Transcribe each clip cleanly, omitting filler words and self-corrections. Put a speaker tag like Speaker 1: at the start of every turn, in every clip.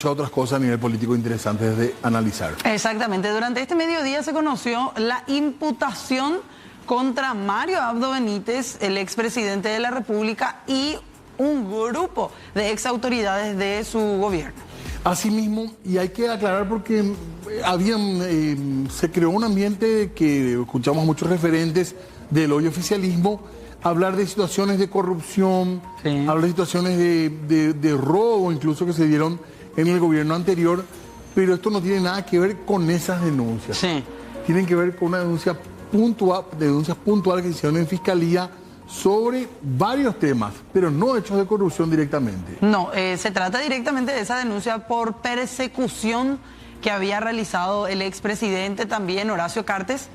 Speaker 1: otras cosas a nivel político interesantes de analizar.
Speaker 2: Exactamente. Durante este mediodía se conoció la imputación contra Mario Abdo Benítez, el expresidente de la República, y un grupo de exautoridades de su gobierno.
Speaker 1: Asimismo, y hay que aclarar porque se creó un ambiente que escuchamos muchos referentes del hoy oficialismo hablar de situaciones de corrupción, sí, hablar de situaciones de robo incluso que se dieron en el gobierno anterior, pero esto no tiene nada que ver con esas denuncias.
Speaker 2: Sí.
Speaker 1: Tienen que ver con una denuncias puntuales que se hicieron en Fiscalía sobre varios temas, pero no hechos de corrupción directamente.
Speaker 2: No, se trata directamente de esa denuncia por persecución que había realizado el expresidente también, Horacio Cartes,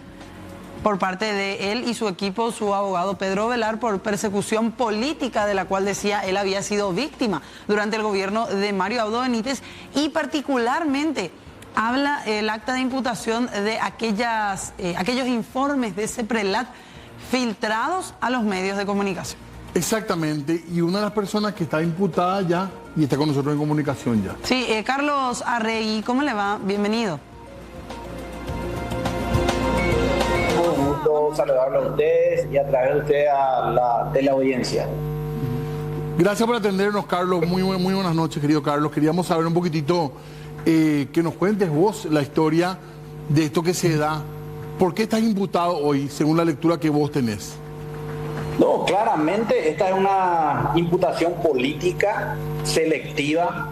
Speaker 2: por parte de él y su equipo, su abogado Pedro Velar, por persecución política de la cual decía él había sido víctima durante el gobierno de Mario Abdo Benítez, y particularmente habla el acta de imputación de aquellos informes de CEPRELAT filtrados a los medios de comunicación.
Speaker 1: Exactamente, y una de las personas que está imputada ya y está con nosotros en comunicación ya.
Speaker 2: Sí, Carlos Arregui, ¿cómo le va? Bienvenido.
Speaker 3: Un gusto saludarlo a ustedes y a través de usted a la teleaudiencia.
Speaker 1: Gracias por atendernos, Carlos. Muy buenas noches, querido Carlos. Queríamos saber un poquitito, que nos cuentes vos la historia de esto que se da. ¿Por qué estás imputado hoy, según la lectura que vos tenés?
Speaker 3: No, claramente esta es una imputación política selectiva,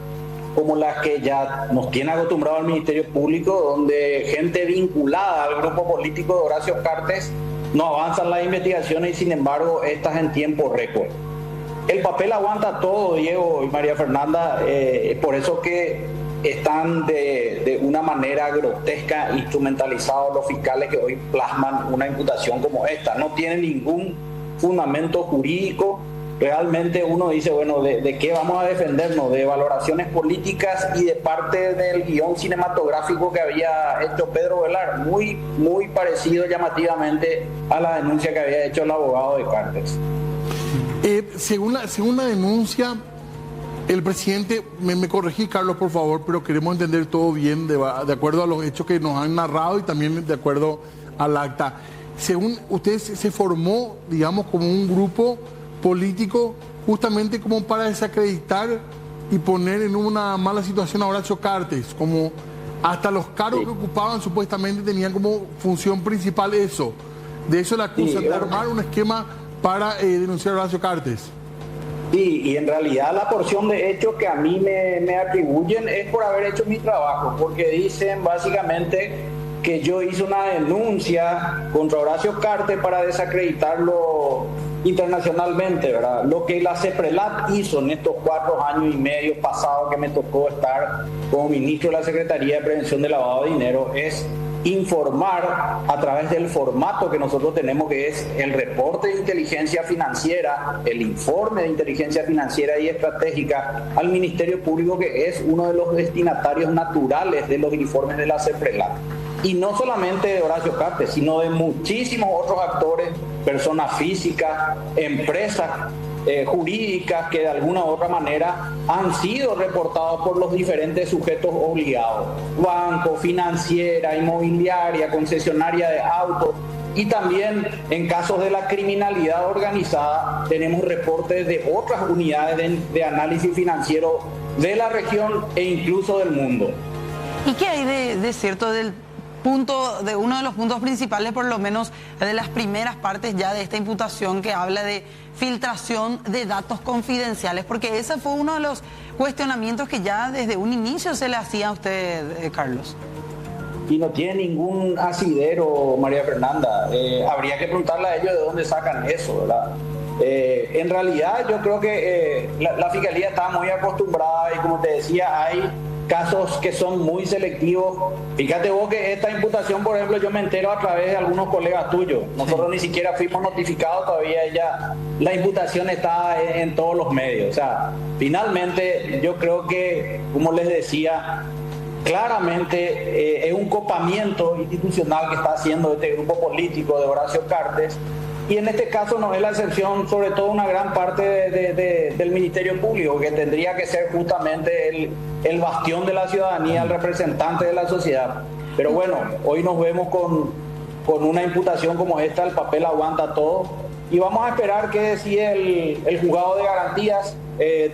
Speaker 3: como la que ya nos tiene acostumbrado el Ministerio Público, donde gente vinculada al grupo político de Horacio Cartes no avanzan las investigaciones y sin embargo estas en tiempo récord. El papel aguanta todo, Diego y María Fernanda, por eso que están de una manera grotesca instrumentalizados los fiscales que hoy plasman una imputación como esta. No tiene ningún fundamento jurídico. Realmente uno dice, bueno, ¿de qué vamos a defendernos? De valoraciones políticas y de parte del guión cinematográfico que había hecho Pedro Velar, muy parecido llamativamente a la denuncia que había hecho el abogado de Cartes.
Speaker 1: Según la denuncia, el presidente, me corregí, Carlos, por favor, pero queremos entender todo bien de acuerdo a los hechos que nos han narrado y también de acuerdo al acta. Según usted, se formó, digamos, como un grupo político justamente como para desacreditar y poner en una mala situación a Horacio Cartes, como hasta los cargos que ocupaban supuestamente tenían como función principal eso. De eso la acusan, de armar un esquema para denunciar a Horacio Cartes.
Speaker 3: Sí, y en realidad la porción de hechos que a mí me atribuyen es por haber hecho mi trabajo, porque dicen básicamente que yo hice una denuncia contra Horacio Cartes para desacreditarlo internacionalmente, ¿verdad? Lo que la CEPRELAT hizo en estos 4 años y medio pasados que me tocó estar como ministro de la Secretaría de Prevención de Lavado de Dinero es informar a través del formato que nosotros tenemos, que es el reporte de inteligencia financiera, el informe de inteligencia financiera y estratégica al Ministerio Público, que es uno de los destinatarios naturales de los informes de la CEPRELAT. Y no solamente de Horacio Cartes, sino de muchísimos otros actores, personas físicas, empresas jurídicas que de alguna u otra manera han sido reportados por los diferentes sujetos obligados: banco, financiera, inmobiliaria, concesionaria de autos. Y también en casos de la criminalidad organizada tenemos reportes de otras unidades de análisis financiero de la región e incluso del mundo.
Speaker 2: ¿Y qué hay de cierto de uno de los puntos principales, por lo menos de las primeras partes ya de esta imputación, que habla de filtración de datos confidenciales? Porque ese fue uno de los cuestionamientos que ya desde un inicio se le hacía a usted, Carlos.
Speaker 3: Y no tiene ningún asidero, María Fernanda. Habría que preguntarle a ellos de dónde sacan eso, ¿verdad? En realidad yo creo que la Fiscalía está muy acostumbrada y, como te decía, hay casos que son muy selectivos. Fíjate vos que esta imputación, por ejemplo, yo me entero a través de algunos colegas tuyos. Nosotros ni siquiera fuimos notificados todavía, la imputación está en todos los medios. O sea, finalmente yo creo que, como les decía, claramente es un copamiento institucional que está haciendo este grupo político de Horacio Cartes Y en este caso no es la excepción, sobre todo una gran parte del Ministerio Público, que tendría que ser justamente el bastión de la ciudadanía, el representante de la sociedad. Pero bueno, hoy nos vemos con una imputación como esta, el papel aguanta todo. Y vamos a esperar que decide el juzgado de garantías.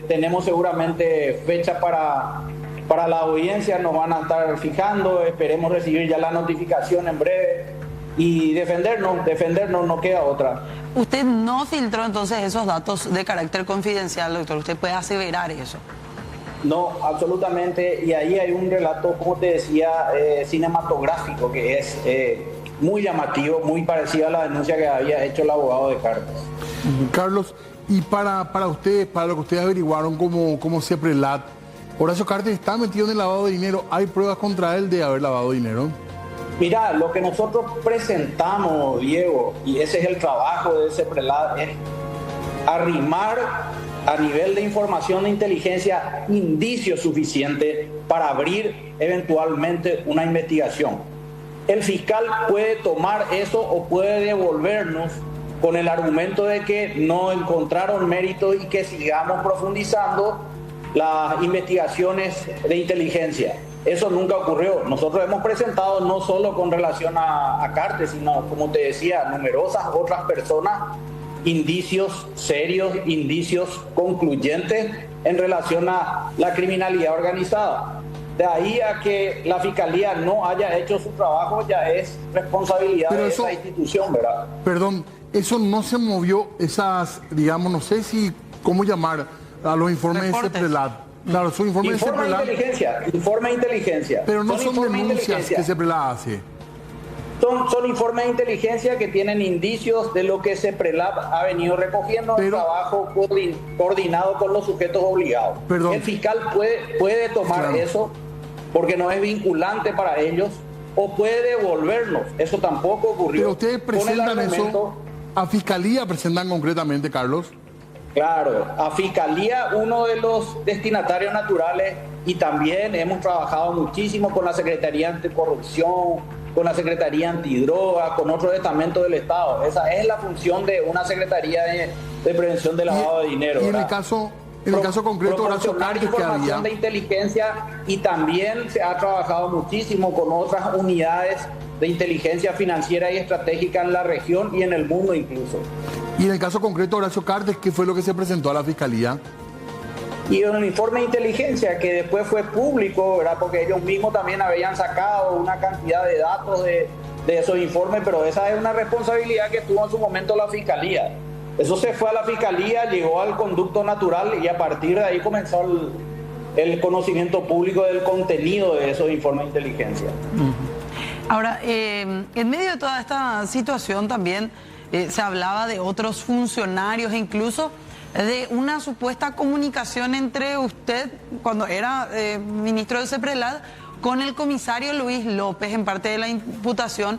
Speaker 3: Tenemos seguramente fecha para la audiencia, nos van a estar fijando, esperemos recibir ya la notificación en breve. Y defendernos, no queda otra.
Speaker 2: Usted no filtró entonces esos datos de carácter confidencial, doctor. ¿Usted puede aseverar eso?
Speaker 3: No, absolutamente. Y ahí hay un relato, como te decía, cinematográfico, que es muy llamativo, muy parecido a la denuncia que había hecho el abogado de Cartes.
Speaker 1: Carlos, y para ustedes, para lo que ustedes averiguaron como CEPRELAT, Horacio Cartes está metido en el lavado de dinero. ¿Hay pruebas contra él de haber lavado dinero?
Speaker 3: Mira, lo que nosotros presentamos, Diego, y ese es el trabajo de CEPRELAT, es arrimar a nivel de información de inteligencia indicios suficientes para abrir eventualmente una investigación. El fiscal puede tomar eso o puede devolvernos con el argumento de que no encontraron mérito y que sigamos profundizando las investigaciones de inteligencia. Eso nunca ocurrió. Nosotros hemos presentado no solo con relación a Cartes, sino, como te decía, numerosas otras personas, indicios serios, indicios concluyentes en relación a la criminalidad organizada. De ahí a que la Fiscalía no haya hecho su trabajo ya es responsabilidad de esa institución, ¿verdad? Perdón,
Speaker 1: eso no se movió, esas, digamos, no sé si, ¿cómo llamar a los informes de CEPRELAT? Claro, son informes de CEPRELAT.
Speaker 3: Informe de inteligencia.
Speaker 1: Pero no son denuncias que CEPRELAT hace.
Speaker 3: Son informes de inteligencia que tienen indicios de lo que CEPRELAT ha venido recogiendo en trabajo coordinado con los sujetos obligados.
Speaker 1: Perdón.
Speaker 3: El fiscal puede tomar eso porque no es vinculante para ellos, o puede devolvernos. Eso tampoco ocurrió.
Speaker 1: Pero ustedes presentan eso, a Fiscalía presentan concretamente, Carlos.
Speaker 3: Claro, a Fiscalía, uno de los destinatarios naturales, y también hemos trabajado muchísimo con la Secretaría Anticorrupción, con la Secretaría Antidroga, con otros estamentos del Estado. Esa es la función de una Secretaría de Prevención del Lavado de Dinero.
Speaker 1: Y en el caso concreto, Horacio Cartes, que había
Speaker 3: de inteligencia, y también se ha trabajado muchísimo con otras unidades de inteligencia financiera y estratégica en la región y en el mundo incluso.
Speaker 1: Y en el caso concreto, Horacio Cartes, ¿qué fue lo que se presentó a la Fiscalía?
Speaker 3: Y un informe de inteligencia que después fue público, ¿verdad? Porque ellos mismos también habían sacado una cantidad de datos de esos informes, pero esa es una responsabilidad que tuvo en su momento la Fiscalía. Eso se fue a la Fiscalía, llegó al conducto natural y a partir de ahí comenzó el conocimiento público del contenido de esos informes de inteligencia.
Speaker 2: Ahora, en medio de toda esta situación también se hablaba de otros funcionarios, incluso de una supuesta comunicación entre usted, cuando era ministro del CEPRELAT, con el comisario Luis López en parte de la imputación,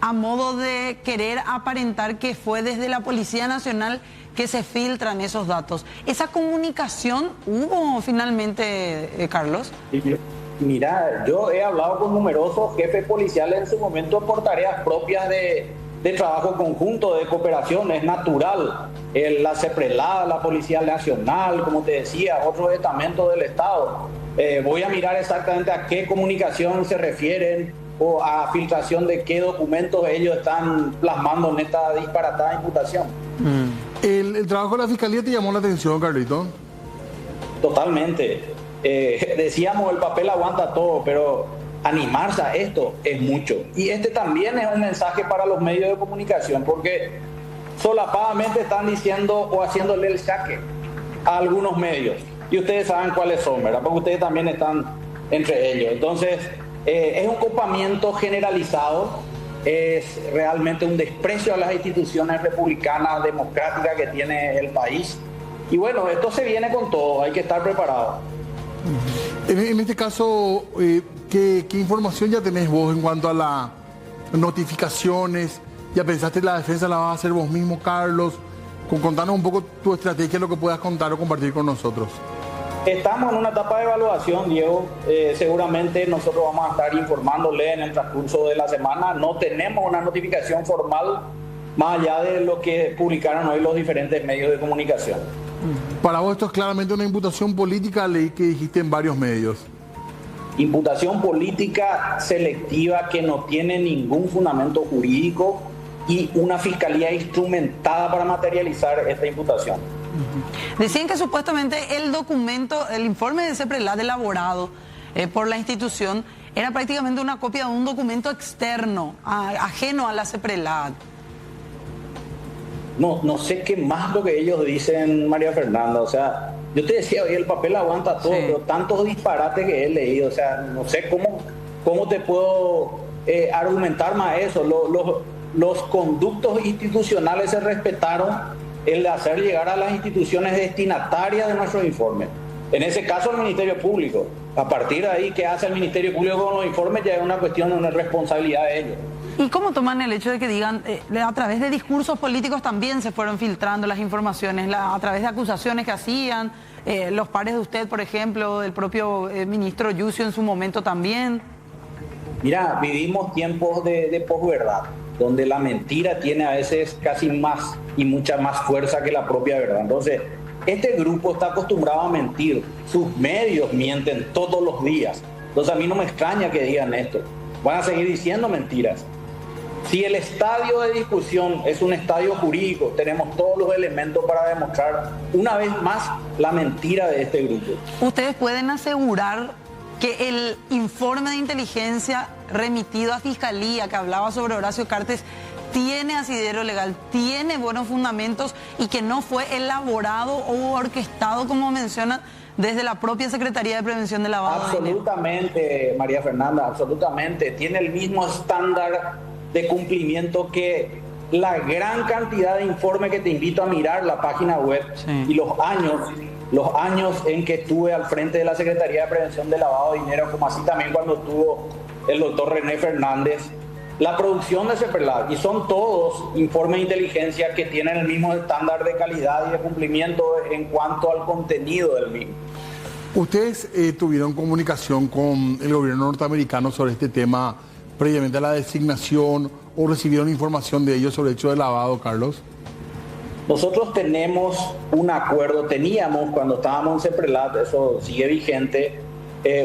Speaker 2: a modo de querer aparentar que fue desde la Policía Nacional que se filtran esos datos. ¿Esa comunicación hubo finalmente, Carlos?
Speaker 3: Mira, yo he hablado con numerosos jefes policiales en su momento por tareas propias de trabajo conjunto, de cooperación, es natural. La CEPRELAT, la Policía Nacional, como te decía, otros estamentos del Estado. Voy a mirar exactamente a qué comunicación se refieren o a filtración de qué documentos ellos están plasmando en esta disparatada imputación.
Speaker 1: ¿El trabajo de la Fiscalía te llamó la atención, Carlito?
Speaker 3: Totalmente. Decíamos, el papel aguanta todo, pero animarse a esto es mucho. Y este también es un mensaje para los medios de comunicación, porque solapadamente están diciendo o haciéndole el saque a algunos medios. Y ustedes saben cuáles son, ¿verdad? Porque ustedes también están entre ellos. Entonces, es un copamiento generalizado, es realmente un desprecio a las instituciones republicanas, democráticas que tiene el país. Y bueno, esto se viene con todo, hay que estar preparados.
Speaker 1: En este caso, ¿qué información ya tenés vos en cuanto a las notificaciones? ¿Ya pensaste la defensa la vas a hacer vos mismo, Carlos? Contanos un poco tu estrategia, lo que puedas contar o compartir con nosotros.
Speaker 3: Estamos en una etapa de evaluación, Diego. Seguramente nosotros vamos a estar informándole en el transcurso de la semana. No tenemos una notificación formal más allá de lo que publicaron hoy los diferentes medios de comunicación.
Speaker 1: Para vos esto es claramente una imputación política, leí que dijiste en varios medios.
Speaker 3: Imputación política selectiva que no tiene ningún fundamento jurídico y una fiscalía instrumentada para materializar esta imputación.
Speaker 2: Decían que supuestamente el documento, el informe de CEPRELAT elaborado por la institución era prácticamente una copia de un documento externo, ajeno a la CEPRELAT.
Speaker 3: No sé qué más lo que ellos dicen, María Fernanda. O sea, yo te decía hoy, el papel aguanta todo, sí, pero tantos disparates que he leído, o sea, no sé cómo te puedo argumentar más eso. Los conductos institucionales se respetaron, el de hacer llegar a las instituciones destinatarias de nuestros informes. En ese caso, el Ministerio Público. A partir de ahí, ¿qué hace el Ministerio Público con los informes? Ya es una cuestión de una responsabilidad de ellos.
Speaker 2: ¿Y cómo toman el hecho de que digan, a través de discursos políticos también se fueron filtrando las informaciones, a través de acusaciones que hacían, los pares de usted, por ejemplo, del propio ministro Yucio en su momento también?
Speaker 3: Mira, vivimos tiempos de posverdad, donde la mentira tiene a veces casi más y mucha más fuerza que la propia verdad. Entonces, este grupo está acostumbrado a mentir, sus medios mienten todos los días. Entonces a mí no me extraña que digan esto, van a seguir diciendo mentiras. Si el estadio de discusión es un estadio jurídico, tenemos todos los elementos para demostrar una vez más la mentira de este grupo.
Speaker 2: ¿Ustedes pueden asegurar que el informe de inteligencia remitido a Fiscalía que hablaba sobre Horacio Cartes tiene asidero legal, tiene buenos fundamentos y que no fue elaborado o orquestado, como menciona, desde la propia Secretaría de Prevención de Lavado de Dinero?
Speaker 3: Absolutamente, María Fernanda, absolutamente. Tiene el mismo estándar de cumplimiento que la gran cantidad de informes que te invito a mirar la página web, sí, y los años en que estuve al frente de la Secretaría de Prevención de Lavado de Dinero, como así también cuando estuvo el doctor René Fernández, la producción de CEPRELAT, y son todos informes de inteligencia que tienen el mismo estándar de calidad y de cumplimiento en cuanto al contenido del mismo.
Speaker 1: ¿Ustedes tuvieron comunicación con el gobierno norteamericano sobre este tema previamente a la designación o recibieron información de ellos sobre el hecho de lavado, Carlos?
Speaker 3: Nosotros tenemos un acuerdo, teníamos cuando estábamos en CEPRELAT, eso sigue vigente,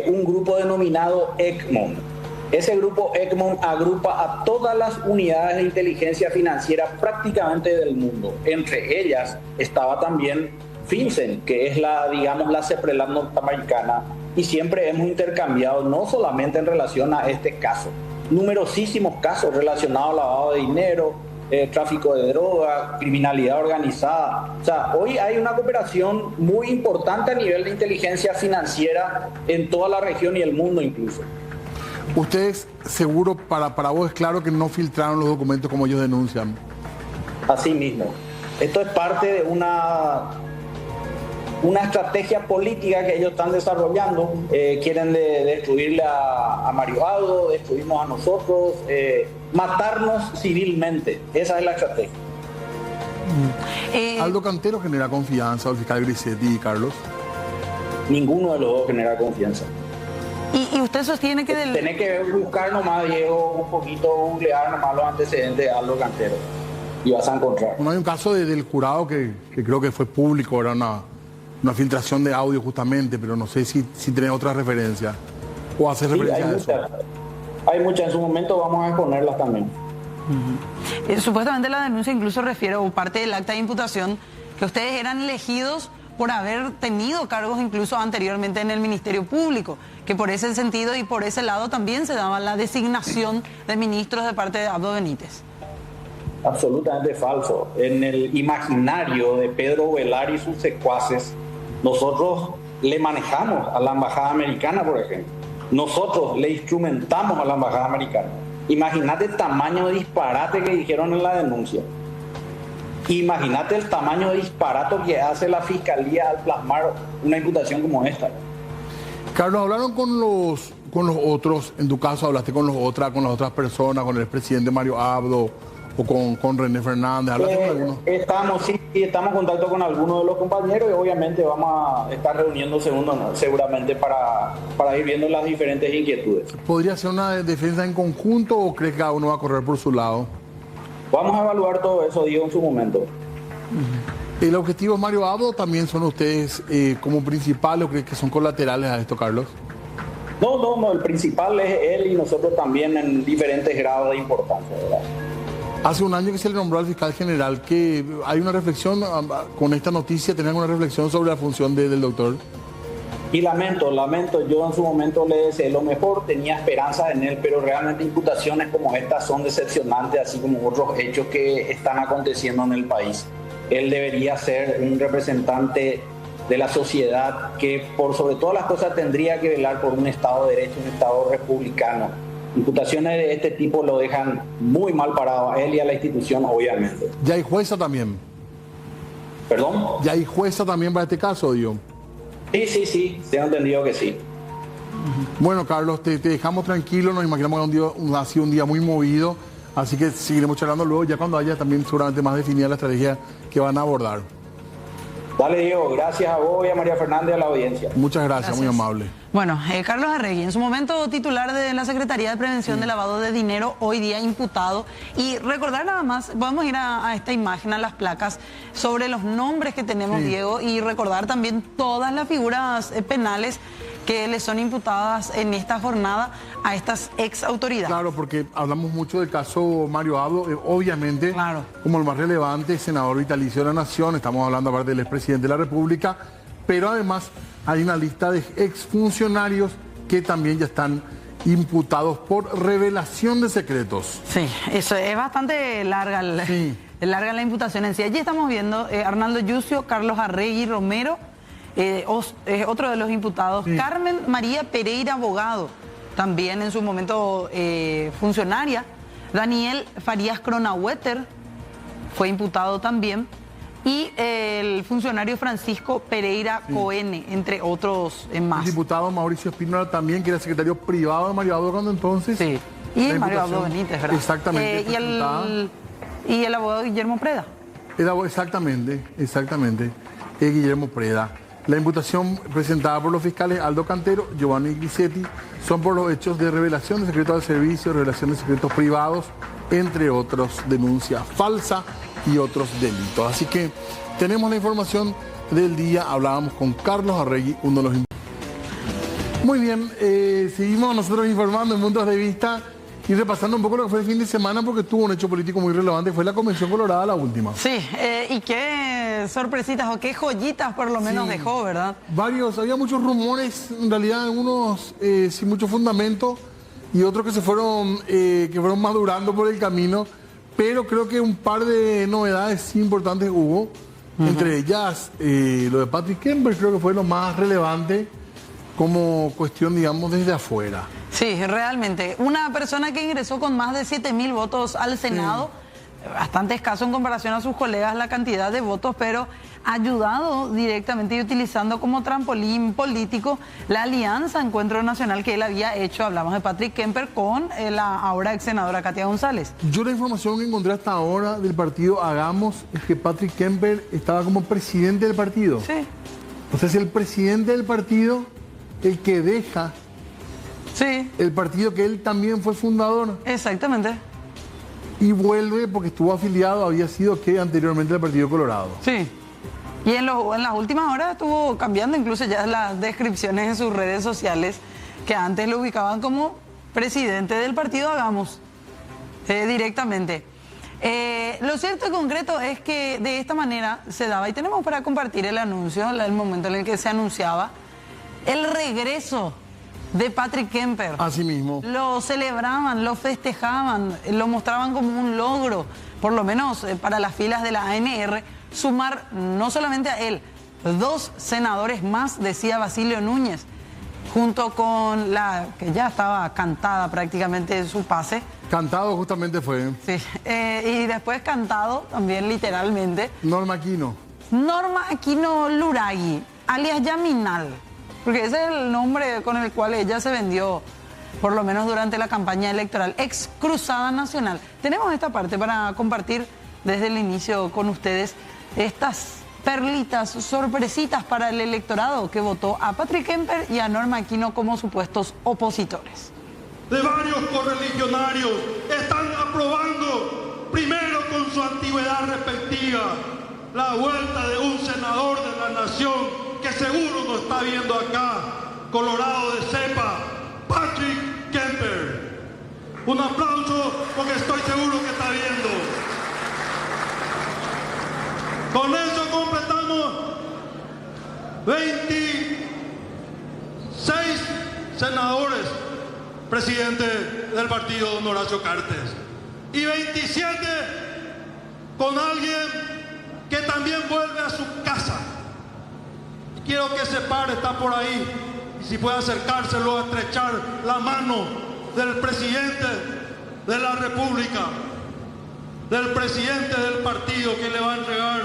Speaker 3: un grupo denominado ECMON. Ese grupo ECMON agrupa a todas las unidades de inteligencia financiera prácticamente del mundo. Entre ellas estaba también FinCEN, que es la CEPRELAT norteamericana, y siempre hemos intercambiado, no solamente en relación a este caso, numerosísimos casos relacionados al lavado de dinero, tráfico de droga, criminalidad organizada. O sea, hoy hay una cooperación muy importante a nivel de inteligencia financiera en toda la región y el mundo incluso.
Speaker 1: Ustedes, seguro, para vos es claro que no filtraron los documentos como ellos denuncian.
Speaker 3: Así mismo. Esto es parte de una estrategia política que ellos están desarrollando. Quieren destruirle a Mario Aldo, destruirnos a nosotros, matarnos civilmente. Esa es la estrategia.
Speaker 1: ¿Aldo Cantero genera confianza al fiscal Grisetti y Carlos?
Speaker 3: Ninguno de los dos genera confianza.
Speaker 2: ¿Y usted sostiene que
Speaker 3: Tenés que buscar nomás, Diego, un poquito, googlear nomás los antecedentes de Aldo Cantero y vas a encontrar.
Speaker 1: No hay un caso del jurado que creo que fue público, era una filtración de audio justamente, pero no sé si tenés otra referencia o hacer referencia a eso.
Speaker 3: Hay muchas, en su momento vamos a exponerlas también.
Speaker 2: Supuestamente la denuncia incluso refiere, o parte del acta de imputación, que ustedes eran elegidos por haber tenido cargos incluso anteriormente en el Ministerio Público, que por ese sentido y por ese lado también se daba la designación de ministros de parte de Abdo Benítez.
Speaker 3: Absolutamente falso. En el imaginario de Pedro Velar y sus secuaces, nosotros le manejamos a la embajada americana, por ejemplo. Nosotros le instrumentamos a la embajada americana. Imagínate el tamaño de disparate que dijeron en la denuncia. Imagínate el tamaño de disparate que hace la fiscalía al plasmar una imputación como esta.
Speaker 1: Carlos, ¿hablaron con los otros? En tu caso, ¿hablaste con las otras personas, con el expresidente Mario Abdo o con René Fernández? ¿Hablaste con algunos?
Speaker 3: Estamos en contacto con algunos de los compañeros y obviamente vamos a estar reuniéndose seguramente para ir viendo las diferentes inquietudes.
Speaker 1: ¿Podría ser una defensa en conjunto o crees que cada uno va a correr por su lado?
Speaker 3: Vamos a evaluar todo eso, Diego, en su momento.
Speaker 1: ¿El objetivo es Mario Abdo? ¿También son ustedes como principales o creen que son colaterales a esto, Carlos?
Speaker 3: No, el principal es él y nosotros también en diferentes grados de importancia, ¿verdad?
Speaker 1: Hace un año que se le nombró al fiscal general, que hay una reflexión con esta noticia, ¿tenés alguna reflexión sobre la función del doctor?
Speaker 3: Y lamento, yo en su momento le deseé lo mejor, tenía esperanza en él, pero realmente imputaciones como estas son decepcionantes, así como otros hechos que están aconteciendo en el país. Él debería ser un representante de la sociedad que por sobre todas las cosas tendría que velar por un Estado de Derecho, un Estado republicano. Imputaciones de este tipo lo dejan muy mal parado a él y a la institución, obviamente.
Speaker 1: ¿Ya hay jueza también?
Speaker 3: ¿Perdón?
Speaker 1: ¿Ya hay jueza también para este caso, Dios?
Speaker 3: Sí, tengo entendido que sí.
Speaker 1: Bueno, Carlos, te dejamos tranquilo, nos imaginamos que ha sido un día muy movido, así que seguiremos charlando luego, ya cuando haya también seguramente más definida la estrategia que van a abordar.
Speaker 3: Dale, Diego, gracias a vos y a María Fernández y a la audiencia.
Speaker 1: Muchas gracias, muy amable.
Speaker 2: Bueno, Carlos Arregui, en su momento titular de la Secretaría de Prevención de Lavado de Dinero, hoy día imputado. Y recordar nada más, podemos ir a esta imagen, a las placas, sobre los nombres que tenemos, Diego, y recordar también todas las figuras penales que le son imputadas en esta jornada a estas ex autoridades.
Speaker 1: Claro, porque hablamos mucho del caso Mario Abdo, obviamente,
Speaker 2: claro,
Speaker 1: como el más relevante, senador vitalicio de la Nación, estamos hablando aparte del expresidente de la República, pero además hay una lista de exfuncionarios que también ya están imputados por revelación de secretos.
Speaker 2: Sí, eso es bastante larga, larga la imputación en sí. Allí estamos viendo Arnaldo Yucio, Carlos Arregui Romero, otro de los imputados, Carmen María Pereira Abogado, también en su momento funcionaria, Daniel Farías Cronawetter fue imputado también, y el funcionario Francisco Pereira Coene, entre otros más.
Speaker 1: El diputado Mauricio Espínola también, que era secretario privado de Mario Abdo cuando entonces.
Speaker 2: Sí, y Mario Abdo Benítez, ¿verdad?
Speaker 1: Exactamente.
Speaker 2: Y el abogado Guillermo Preda.
Speaker 1: Exactamente. Guillermo Preda. La imputación presentada por los fiscales Aldo Cantero, Giovanni Grisetti, son por los hechos de revelación de secretos del servicio, revelación de secretos privados, entre otros, denuncia falsa y otros delitos. Así que tenemos la información del día. Hablábamos con Carlos Arregui, uno de los... Muy bien, seguimos nosotros informando en Puntos de Vista y repasando un poco lo que fue el fin de semana, porque tuvo un hecho político muy relevante, fue la Convención Colorada, la última.
Speaker 2: Sí, y qué sorpresitas o qué joyitas por lo menos dejó, ¿verdad?
Speaker 1: Había muchos rumores, en realidad algunos sin mucho fundamento y otros que fueron madurando por el camino, pero creo que un par de novedades importantes hubo, entre ellas lo de Patrick Kemper, creo que fue lo más relevante como cuestión, digamos, desde afuera.
Speaker 2: Sí, realmente. Una persona que ingresó con más de 7.000 votos al Senado, bastante escaso en comparación a sus colegas la cantidad de votos, pero ayudado directamente y utilizando como trampolín político la alianza Encuentro Nacional que él había hecho, hablamos de Patrick Kemper, con la ahora ex senadora Katia González.
Speaker 1: Yo la información que encontré hasta ahora del partido Hagamos es que Patrick Kemper estaba como presidente del partido.
Speaker 2: Sí.
Speaker 1: O sea, es el presidente del partido el que deja el partido que él también fue fundador.
Speaker 2: Exactamente.
Speaker 1: Y vuelve porque estuvo afiliado, había sido anteriormente el Partido Colorado.
Speaker 2: Sí. Y en las últimas horas estuvo cambiando incluso ya las descripciones en sus redes sociales, que antes lo ubicaban como presidente del partido Hagamos, directamente. Lo cierto y concreto es que de esta manera se daba, y tenemos para compartir el anuncio, el momento en el que se anunciaba el regreso de Patrick Kemper.
Speaker 1: Así mismo.
Speaker 2: Lo celebraban, lo festejaban, lo mostraban como un logro, por lo menos para las filas de la ANR, sumar no solamente a él, 2 senadores más, decía Basilio Núñez, junto con la que ya estaba cantada prácticamente su pase.
Speaker 1: Cantado justamente fue.
Speaker 2: Sí, y después cantado también literalmente.
Speaker 1: Norma Aquino.
Speaker 2: Norma Aquino Luragui, alias Yaminal, porque ese es el nombre con el cual ella se vendió, por lo menos durante la campaña electoral, ex Cruzada Nacional. Tenemos esta parte para compartir desde el inicio con ustedes estas perlitas, sorpresitas para el electorado que votó a Patrick Kemper y a Norma Aquino como supuestos opositores.
Speaker 4: De varios correligionarios están aprobando primero su antigüedad respectiva, la vuelta de un senador de la nación que seguro nos está viendo acá, colorado de cepa, Patrick Kemper. Un aplauso porque estoy seguro que está viendo. Con eso completamos 26 senadores, presidente del partido don Horacio Cartes, y 27 con alguien que también vuelve a su casa. Quiero que se pare, está por ahí, y si puede acercárselo a estrechar la mano del presidente de la República, del presidente del partido, que le va a entregar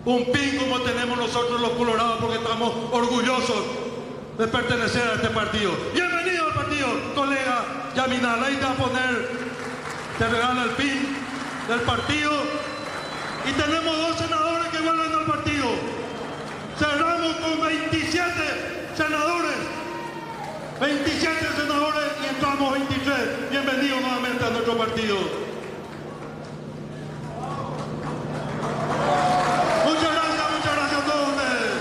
Speaker 4: un pin como tenemos nosotros los colorados, porque estamos orgullosos de pertenecer a este partido. Bienvenido al partido, colega Yaminal. Ahí te va a poner, te regala el pin del partido. Y tenemos 2 senadores que vuelven al partido. Cerramos con 27 senadores. 27 senadores y entramos 23. Bienvenidos nuevamente a nuestro partido. Muchas gracias a todos ustedes.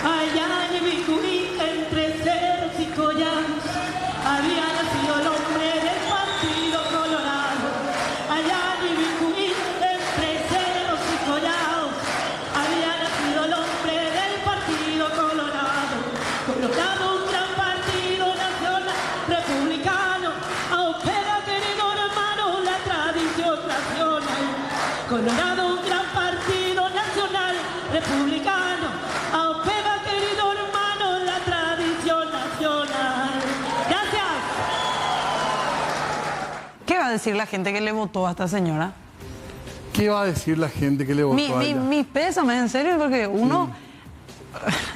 Speaker 5: Allá en Ibicuí, entre ceros y collados, había nacido el hombre del Partido Colorado. Allá en Ibicuí, entre ceros y collados, había nacido el hombre del Partido Colorado. Colorado, un gran partido nacional republicano, opera, querido hermano, la tradición nacional. Colorado, un gran partido nacional republicano, opera, querido hermano, la tradición nacional. Gracias.
Speaker 2: ¿Qué va a decir la gente que le votó a esta señora?
Speaker 1: ¿Qué va a decir la gente que le votó a ella?
Speaker 2: Mis pésames, en serio, porque uno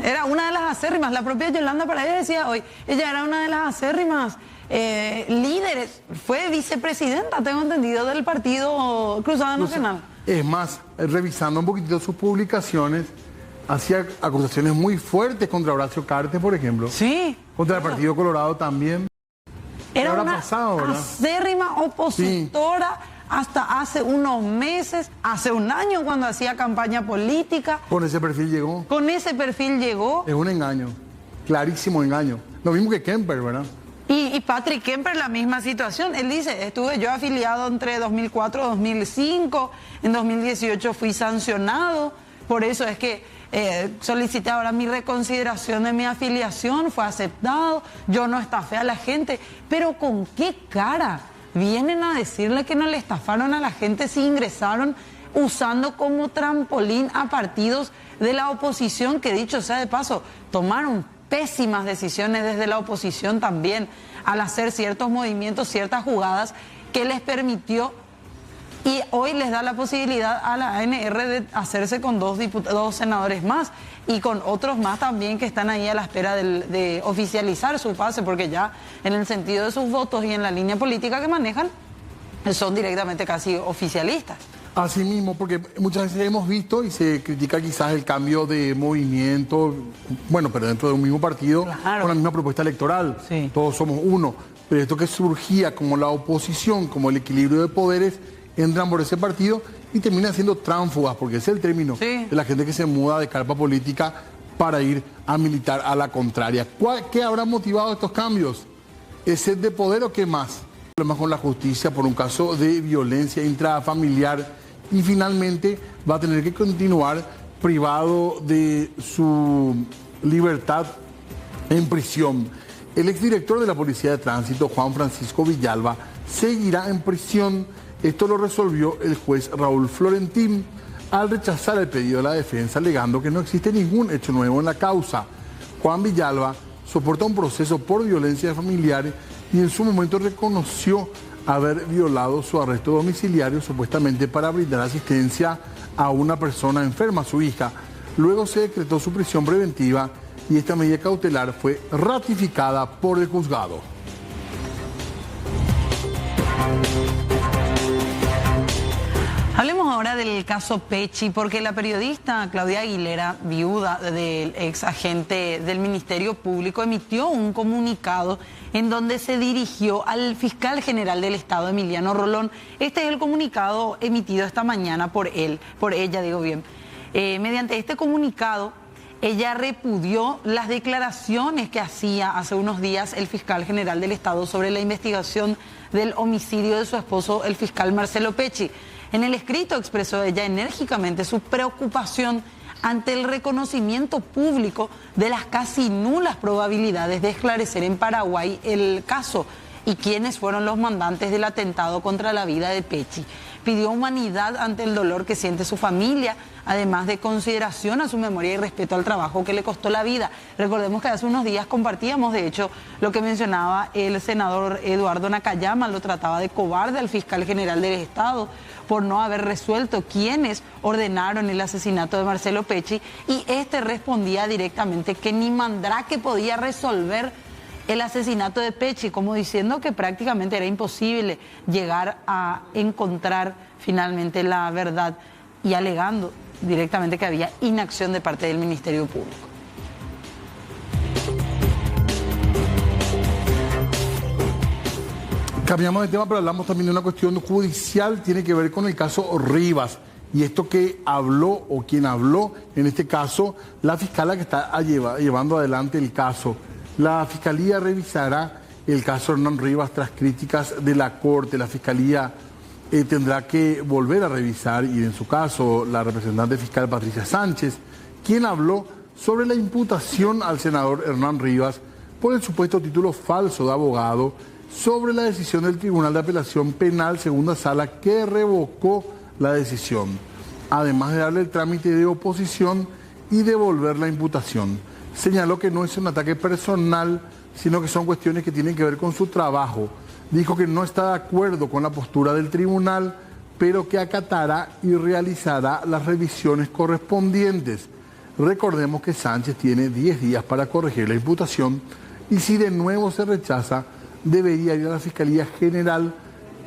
Speaker 2: era una de las acérrimas. La propia Yolanda Paredes decía hoy, ella era una de las acérrimas líderes, fue vicepresidenta, tengo entendido, del Partido Cruzada Nacional.
Speaker 1: Es más, revisando un poquitito sus publicaciones, hacía acusaciones muy fuertes contra Horacio Cartes, por ejemplo.
Speaker 2: Sí.
Speaker 1: Contra el Partido Colorado también.
Speaker 2: Era
Speaker 1: habrá
Speaker 2: una
Speaker 1: pasado, ¿verdad?
Speaker 2: acérrima opositora hasta hace unos meses, hace un año cuando hacía campaña política.
Speaker 1: Con ese perfil llegó.
Speaker 2: Con ese perfil llegó.
Speaker 1: Es un engaño, clarísimo engaño. Lo mismo que Kemper, ¿verdad?
Speaker 2: Y Patrick Kemper, la misma situación. Él dice, estuve yo afiliado entre 2004 y 2005, en 2018 fui sancionado, por eso es que solicité ahora mi reconsideración de mi afiliación, fue aceptado, yo no estafé a la gente, pero ¿con qué cara vienen a decirle que no le estafaron a la gente si ingresaron usando como trampolín a partidos de la oposición, que dicho sea de paso, tomaron pésimas decisiones desde la oposición también al hacer ciertos movimientos, ciertas jugadas que les permitió y hoy les da la posibilidad a la ANR de hacerse con 2 senadores más y con otros más también que están ahí a la espera de oficializar su pase, porque ya en el sentido de sus votos y en la línea política que manejan son directamente casi oficialistas.
Speaker 1: Así mismo, porque muchas veces hemos visto y se critica quizás el cambio de movimiento, bueno, pero dentro de un mismo partido,
Speaker 2: claro,
Speaker 1: con la misma propuesta electoral.
Speaker 2: Sí.
Speaker 1: Todos somos uno. Pero esto que surgía como la oposición, como el equilibrio de poderes, entran por ese partido y terminan siendo tránsfugas, porque ese es el término de la gente que se muda de carpa política para ir a militar a la contraria. ¿Qué habrá motivado estos cambios? ¿Es sed de poder o qué más? Problemas con la justicia por un caso de violencia intrafamiliar y finalmente va a tener que continuar privado de su libertad en prisión. El exdirector de la Policía de Tránsito, Juan Francisco Villalba, seguirá en prisión. Esto lo resolvió el juez Raúl Florentín al rechazar el pedido de la defensa, alegando que no existe ningún hecho nuevo en la causa. Juan Villalba soporta un proceso por violencia familiar y en su momento reconoció haber violado su arresto domiciliario supuestamente para brindar asistencia a una persona enferma, su hija. Luego se decretó su prisión preventiva y esta medida cautelar fue ratificada por el juzgado.
Speaker 2: Hablemos Hablemos ahora del caso Pecci, porque la periodista Claudia Aguilera, viuda del ex agente del Ministerio Público, emitió un comunicado en donde se dirigió al fiscal general del Estado, Emiliano Rolón. Este es el comunicado emitido esta mañana por ella. Mediante este comunicado, ella repudió las declaraciones que hacía hace unos días el fiscal general del Estado sobre la investigación del homicidio de su esposo, el fiscal Marcelo Pecci. En el escrito expresó ella enérgicamente su preocupación ante el reconocimiento público de las casi nulas probabilidades de esclarecer en Paraguay el caso y quiénes fueron los mandantes del atentado contra la vida de Pecci. Pidió humanidad ante el dolor que siente su familia, además de consideración a su memoria y respeto al trabajo que le costó la vida. Recordemos que hace unos días compartíamos, de hecho, lo que mencionaba el senador Eduardo Nakayama, lo trataba de cobarde al fiscal general del Estado por no haber resuelto quiénes ordenaron el asesinato de Marcelo Pecci, y este respondía directamente que ni Mandrake podía resolver el asesinato de Pecci, como diciendo que prácticamente era imposible llegar a encontrar finalmente la verdad, y alegando directamente que había inacción de parte del Ministerio Público.
Speaker 1: Cambiamos de tema, pero hablamos también de una cuestión judicial, tiene que ver con el caso Rivas. Y esto que habló, o quien habló, en este caso, la fiscala que está llevando adelante el caso. La Fiscalía revisará el caso Hernán Rivas tras críticas de la Corte. La Fiscalía tendrá que volver a revisar, y en su caso, la representante fiscal Patricia Sánchez, quien habló sobre la imputación al senador Hernán Rivas por el supuesto título falso de abogado sobre la decisión del Tribunal de Apelación Penal Segunda Sala que revocó la decisión, además de darle el trámite de oposición y devolver la imputación. Señaló que no es un ataque personal, sino que son cuestiones que tienen que ver con su trabajo. Dijo que no está de acuerdo con la postura del tribunal, pero que acatará y realizará las revisiones correspondientes. Recordemos que Sánchez tiene 10 días para corregir la imputación, y si de nuevo se rechaza, debería ir a la Fiscalía General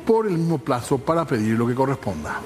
Speaker 1: por el mismo plazo para pedir lo que corresponda.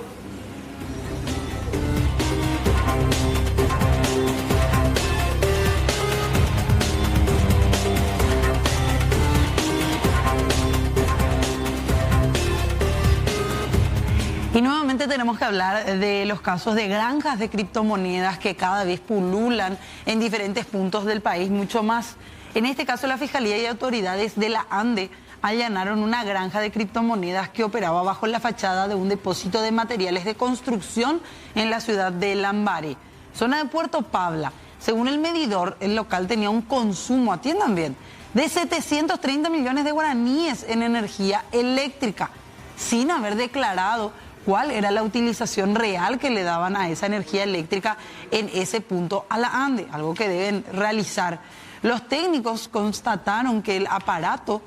Speaker 2: Y nuevamente tenemos que hablar de los casos de granjas de criptomonedas que cada vez pululan en diferentes puntos del país, mucho más. En este caso, la Fiscalía y autoridades de la ANDE allanaron una granja de criptomonedas que operaba bajo la fachada de un depósito de materiales de construcción en la ciudad de Lambaré, zona de Puerto Pabla. Según el medidor, el local tenía un consumo, atiendan bien, de 730 millones de guaraníes en energía eléctrica, sin haber declarado cuál era la utilización real que le daban a esa energía eléctrica en ese punto a la ANDE, algo que deben realizar. Los técnicos constataron que el aparato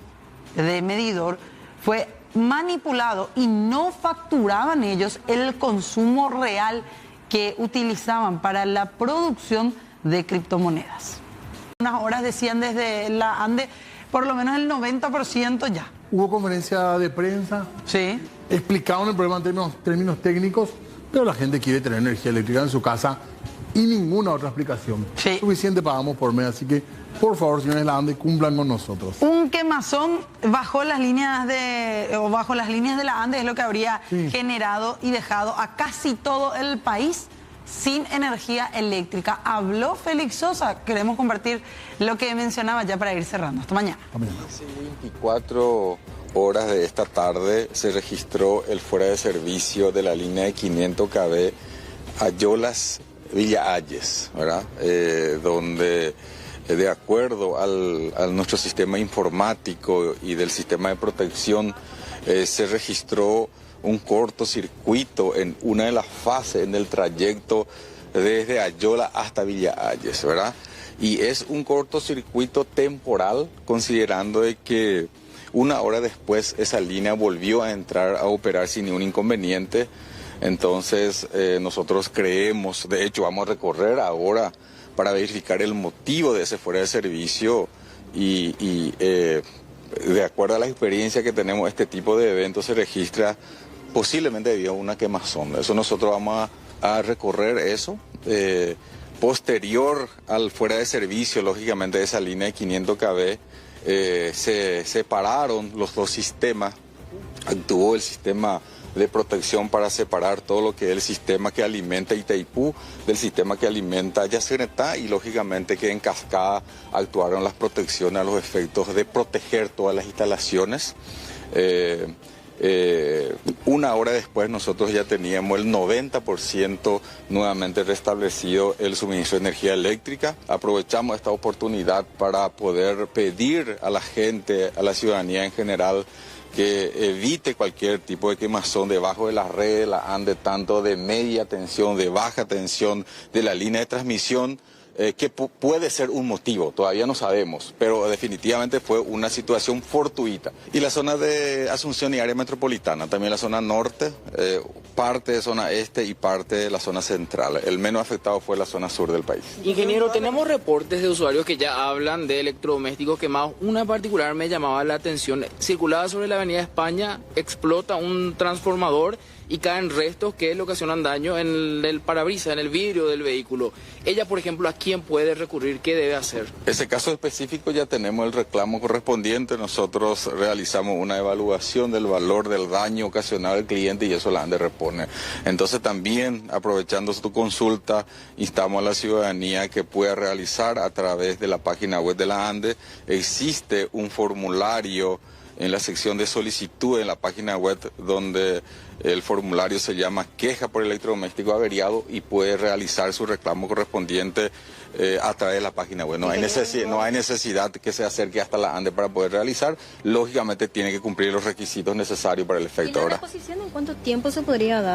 Speaker 2: de medidor fue manipulado y no facturaban ellos el consumo real que utilizaban para la producción de criptomonedas. Unas horas decían desde la ANDE, por lo menos el 90% ya.
Speaker 1: Hubo conferencia de prensa.
Speaker 2: Sí.
Speaker 1: Explicaron el problema en términos técnicos, pero la gente quiere tener energía eléctrica en su casa y ninguna otra explicación.
Speaker 2: Sí.
Speaker 1: Suficiente pagamos por mes, así que por favor, señores de la ANDE, cumplan con nosotros.
Speaker 2: Un quemazón bajo las líneas de la ANDE es lo que habría generado y dejado a casi todo el país sin energía eléctrica. Habló Félix Sosa. Queremos compartir lo que mencionaba ya para ir cerrando. Hasta mañana.
Speaker 6: Hace 24 horas de esta tarde se registró el fuera de servicio de la línea de 500 kV Ayolas Villa Ayes, ¿verdad? Donde de acuerdo a nuestro sistema informático y del sistema de protección se registró un cortocircuito en una de las fases en el trayecto desde Ayola hasta Villa Ayes, ¿verdad? Y es un cortocircuito temporal, considerando de que una hora después esa línea volvió a entrar a operar sin ningún inconveniente. Entonces nosotros creemos, de hecho vamos a recorrer ahora para verificar el motivo de ese fuera de servicio y de acuerdo a la experiencia que tenemos, este tipo de eventos se registra posiblemente debido a una quemazón. Eso nosotros vamos a recorrer eso. Posterior al fuera de servicio, lógicamente, de esa línea de 500 kV, se separaron los dos sistemas. Actuó el sistema de protección para separar todo lo que es el sistema que alimenta Itaipú del sistema que alimenta Yacyretá, y lógicamente que en cascada actuaron las protecciones a los efectos de proteger todas las instalaciones. Una hora después nosotros ya teníamos el 90% nuevamente restablecido el suministro de energía eléctrica. Aprovechamos esta oportunidad para poder pedir a la gente, a la ciudadanía en general, que evite cualquier tipo de quemazón debajo de las redes de la ANDE, tanto de media tensión, de baja tensión, de la línea de transmisión, que puede ser un motivo, todavía no sabemos, pero definitivamente fue una situación fortuita. Y la zona de Asunción y área metropolitana, también la zona norte, parte de zona este y parte de la zona central. El menos afectado fue la zona sur del país.
Speaker 7: Ingeniero, tenemos reportes de usuarios que ya hablan de electrodomésticos quemados. Una en particular me llamaba la atención. Circulaba sobre la avenida España, explota un transformador y caen restos que le ocasionan daño en el parabrisas, en el vidrio del vehículo. Ella, por ejemplo, ¿a quién puede recurrir? ¿Qué debe hacer?
Speaker 6: Ese caso específico ya tenemos el reclamo correspondiente. Nosotros realizamos una evaluación del valor del daño ocasionado al cliente y eso la ANDE repone. Entonces también, aprovechando tu consulta, instamos a la ciudadanía que pueda realizar a través de la página web de la ANDE. Existe un formulario en la sección de solicitud en la página web donde el formulario se llama queja por electrodoméstico averiado y puede realizar su reclamo correspondiente a través de la página web. No hay necesidad que se acerque hasta la ANDE para poder realizar. Lógicamente tiene que cumplir los requisitos necesarios para el efecto.
Speaker 8: ¿Y la reposición en cuánto tiempo se podría dar?